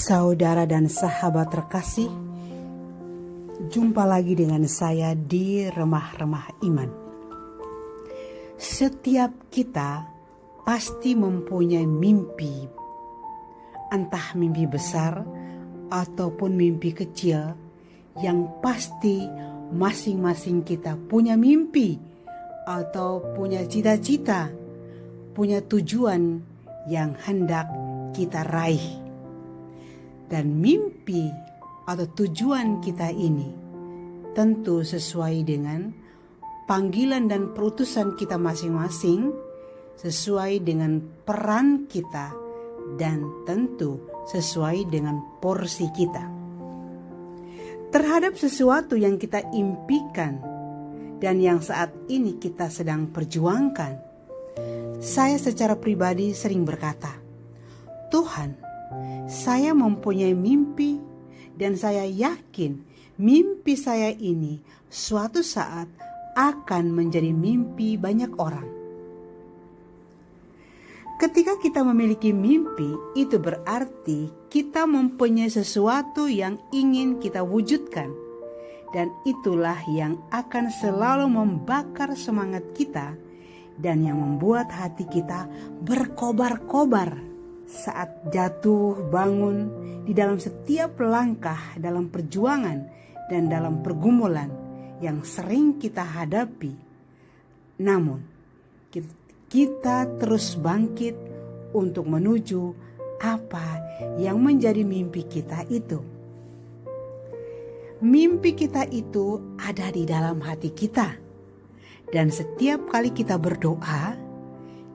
Saudara dan sahabat terkasih, jumpa lagi dengan saya di Remah-Remah Iman. Setiap kita pasti mempunyai mimpi, entah mimpi besar ataupun mimpi kecil. Yang pasti masing-masing kita punya mimpi atau punya cita-cita, punya tujuan yang hendak kita raih. Dan mimpi atau tujuan kita ini tentu sesuai dengan panggilan dan perutusan kita masing-masing, sesuai dengan peran kita, dan tentu sesuai dengan porsi kita. Terhadap sesuatu yang kita impikan dan yang saat ini kita sedang perjuangkan, saya secara pribadi sering berkata, Tuhan, saya mempunyai mimpi dan saya yakin mimpi saya ini suatu saat akan menjadi mimpi banyak orang. Ketika kita memiliki mimpi, itu berarti kita mempunyai sesuatu yang ingin kita wujudkan. Dan itulah yang akan selalu membakar semangat kita dan yang membuat hati kita berkobar-kobar saat jatuh bangun di dalam setiap langkah dalam perjuangan dan dalam pergumulan yang sering kita hadapi. Namun kita terus bangkit untuk menuju apa yang menjadi mimpi kita itu. Mimpi kita itu ada di dalam hati kita. Dan setiap kali kita berdoa,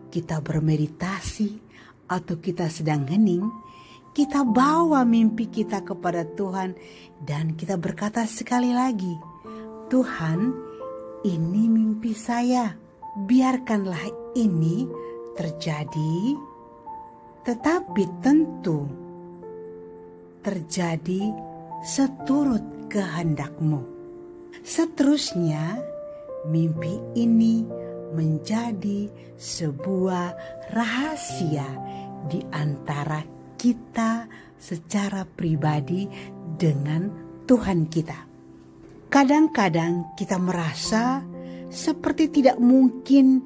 kita bermeditasi, atau kita sedang hening, kita bawa mimpi kita kepada Tuhan dan kita berkata sekali lagi, Tuhan, ini mimpi saya, biarkanlah ini terjadi, tetapi tentu terjadi seturut kehendak-Mu. Seterusnya, mimpi ini menjadi sebuah rahasia di antara kita secara pribadi dengan Tuhan kita. Kadang-kadang kita merasa seperti tidak mungkin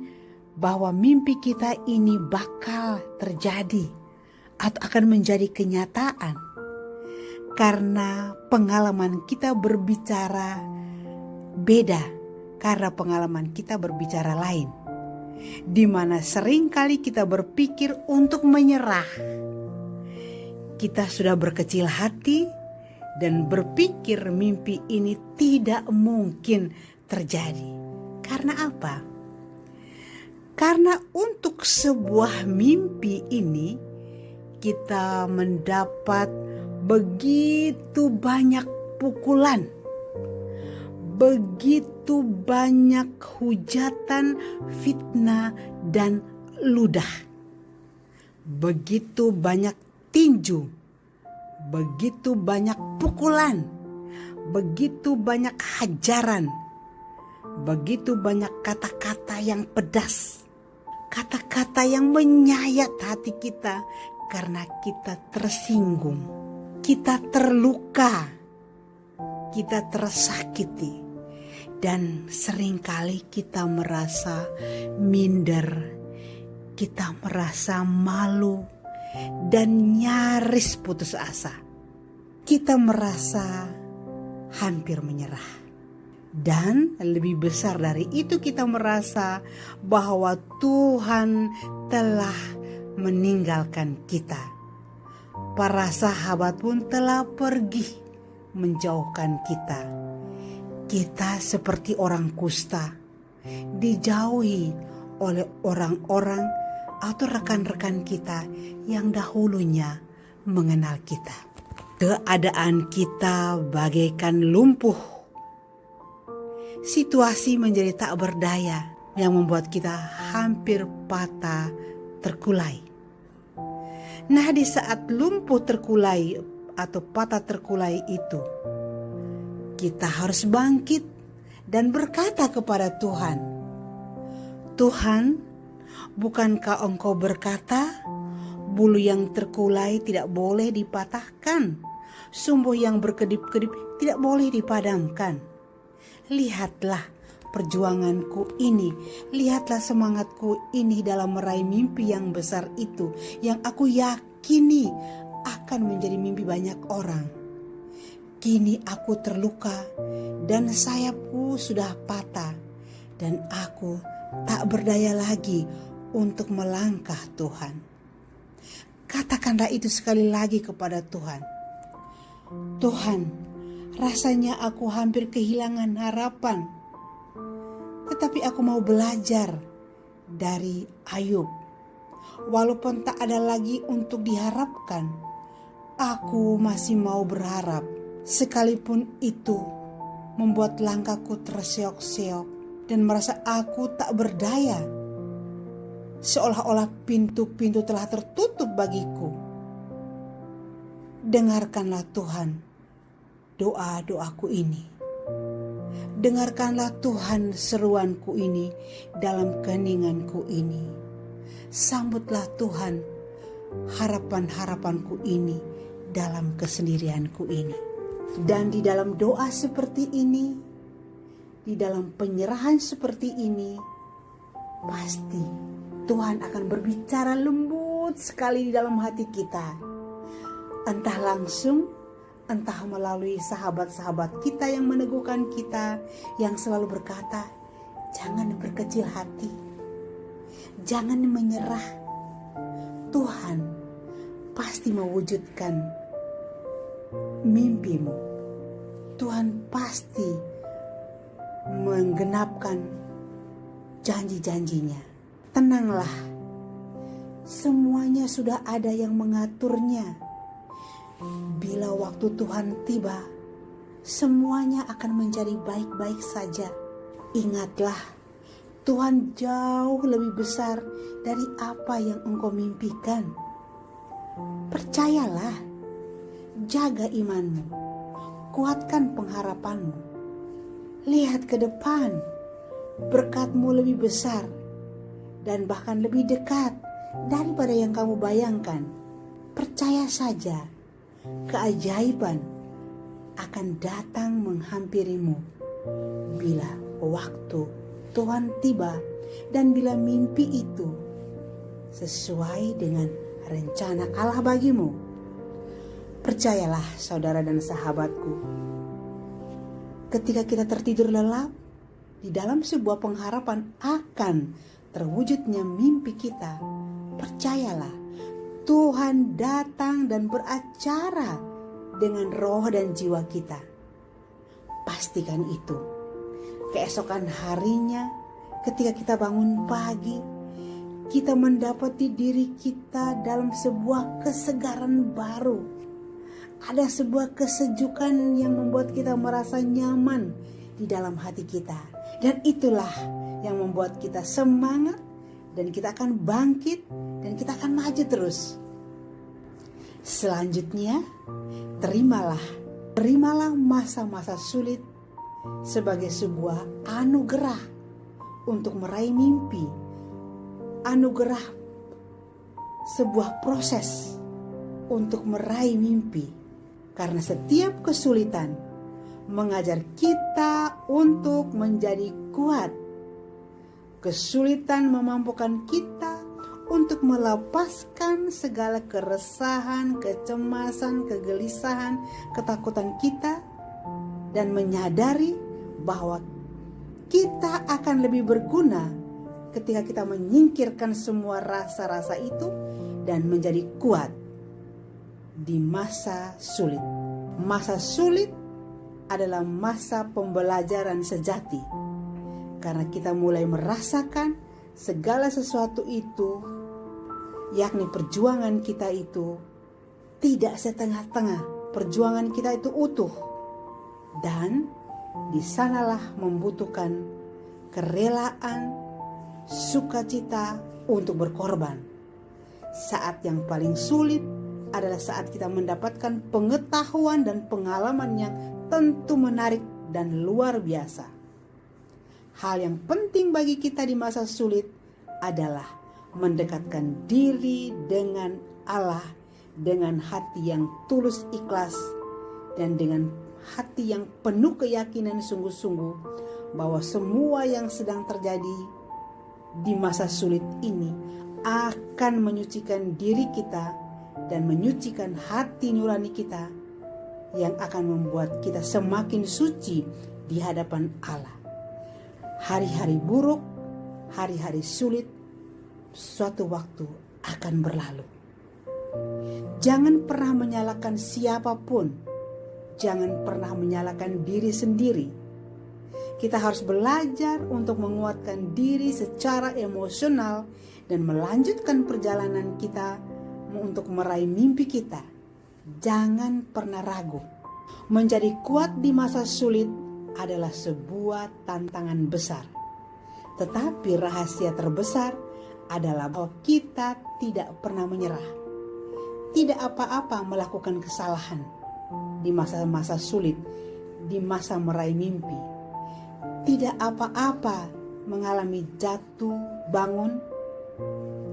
bahwa mimpi kita ini bakal terjadi atau akan menjadi kenyataan. Karena pengalaman kita berbicara beda, karena pengalaman kita berbicara lain. Di mana seringkali kita berpikir untuk menyerah. Kita sudah berkecil hati dan berpikir mimpi ini tidak mungkin terjadi. Karena apa? Karena untuk sebuah mimpi ini kita mendapat begitu banyak pukulan, begitu banyak hujatan, fitnah, dan ludah. Begitu banyak tinju, begitu banyak pukulan, begitu banyak hajaran, begitu banyak kata-kata yang pedas, kata-kata yang menyayat hati kita karena kita tersinggung, kita terluka, kita tersakiti. Dan seringkali kita merasa minder, kita merasa malu, dan nyaris putus asa. Kita merasa hampir menyerah. Dan lebih besar dari itu kita merasa bahwa Tuhan telah meninggalkan kita. Para sahabat pun telah pergi menjauhkan kita. Kita seperti orang kusta, dijauhi oleh orang-orang atau rekan-rekan kita yang dahulunya mengenal kita. Keadaan kita bagaikan lumpuh. Situasi menjadi tak berdaya yang membuat kita hampir patah terkulai. Nah, di saat lumpuh terkulai atau patah terkulai itu, kita harus bangkit dan berkata kepada Tuhan, Tuhan, bukankah Engkau berkata Bulu yang terkulai tidak boleh dipatahkan. Sumbu yang berkedip-kedip tidak boleh dipadamkan. Lihatlah perjuanganku ini. Lihatlah semangatku ini dalam meraih mimpi yang besar itu, yang aku yakini akan menjadi mimpi banyak orang. Kini aku terluka dan sayapku sudah patah, dan aku tak berdaya lagi untuk melangkah, Tuhan. Katakanlah itu sekali lagi kepada Tuhan. Tuhan, rasanya aku hampir kehilangan harapan, tetapi aku mau belajar dari Ayub. Walaupun tak ada lagi untuk diharapkan, aku masih mau berharap. Sekalipun itu membuat langkahku terseok-seok dan merasa aku tak berdaya, seolah-olah pintu-pintu telah tertutup bagiku. Dengarkanlah Tuhan doa-doaku ini. Dengarkanlah Tuhan seruanku ini dalam keheninganku ini. Sambutlah Tuhan harapan-harapanku ini dalam kesendirianku ini. Dan di dalam doa seperti ini, di dalam penyerahan seperti ini, pasti Tuhan akan berbicara lembut sekali di dalam hati kita. Entah langsung, entah melalui sahabat-sahabat kita yang meneguhkan kita, yang selalu berkata, jangan berkecil hati, jangan menyerah. Tuhan pasti mewujudkan mimpimu. Tuhan pasti menggenapkan janji-janjinya. Tenanglah, semuanya sudah ada yang mengaturnya. Bila waktu Tuhan tiba, semuanya akan menjadi baik-baik saja. Ingatlah, Tuhan jauh lebih besar dari apa yang engkau mimpikan. Percayalah, jaga imanmu, kuatkan pengharapanmu. Lihat ke depan, berkatmu lebih besar dan bahkan lebih dekat daripada yang kamu bayangkan. Percaya saja, keajaiban akan datang menghampirimu bila waktu Tuhan tiba dan bila mimpi itu sesuai dengan rencana Allah bagimu. Percayalah saudara dan sahabatku, ketika kita tertidur lelap, di dalam sebuah pengharapan akan terwujudnya mimpi kita, percayalah Tuhan datang dan beracara dengan roh dan jiwa kita. Pastikan itu. Keesokan harinya, ketika kita bangun pagi, kita mendapati diri kita dalam sebuah kesegaran baru. Ada sebuah kesejukan yang membuat kita merasa nyaman di dalam hati kita. Dan itulah yang membuat kita semangat, dan kita akan bangkit, dan kita akan maju terus. Selanjutnya, terimalah masa-masa sulit sebagai sebuah anugerah untuk meraih mimpi. Anugerah sebuah proses untuk meraih mimpi. Karena setiap kesulitan mengajar kita untuk menjadi kuat. Kesulitan memampukan kita untuk melepaskan segala keresahan, kecemasan, kegelisahan, ketakutan kita, dan menyadari bahwa kita akan lebih berguna ketika kita menyingkirkan semua rasa-rasa itu dan menjadi kuat di masa sulit. Masa sulit adalah masa pembelajaran sejati, karena kita mulai merasakan segala sesuatu itu, yakni perjuangan kita itu tidak setengah-tengah. Perjuangan kita itu utuh, dan di sanalah membutuhkan kerelaan, sukacita untuk berkorban. Saat yang paling sulit adalah saat kita mendapatkan pengetahuan dan pengalaman yang tentu menarik dan luar biasa. Hal yang penting bagi kita di masa sulit adalah mendekatkan diri dengan Allah dengan hati yang tulus ikhlas dan dengan hati yang penuh keyakinan sungguh-sungguh bahwa semua yang sedang terjadi di masa sulit ini akan menyucikan diri kita dan menyucikan hati nurani kita yang akan membuat kita semakin suci di hadapan Allah. Hari-hari buruk, hari-hari sulit, suatu waktu akan berlalu. Jangan pernah menyalahkan siapapun. Jangan pernah menyalahkan diri sendiri. Kita harus belajar untuk menguatkan diri secara emosional dan melanjutkan perjalanan kita untuk meraih mimpi kita. Jangan pernah ragu. Menjadi kuat di masa sulit adalah sebuah tantangan besar. Tetapi rahasia terbesar adalah bahwa kita tidak pernah menyerah. Tidak apa-apa melakukan kesalahan di masa-masa sulit, di masa meraih mimpi. Tidak apa-apa mengalami jatuh bangun,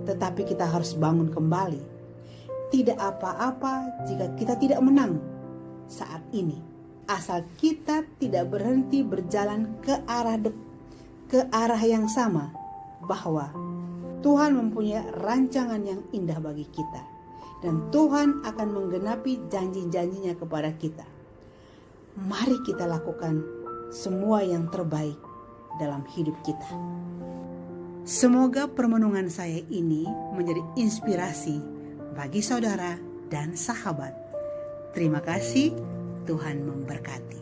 tetapi kita harus bangun kembali. Tidak apa-apa jika kita tidak menang saat ini, asal kita tidak berhenti berjalan ke arah yang sama, bahwa Tuhan mempunyai rancangan yang indah bagi kita dan Tuhan akan menggenapi janji-janjinya kepada kita. Mari kita lakukan semua yang terbaik dalam hidup kita. Semoga permenungan saya ini menjadi inspirasi bagi saudara dan sahabat. Terima kasih, Tuhan memberkati.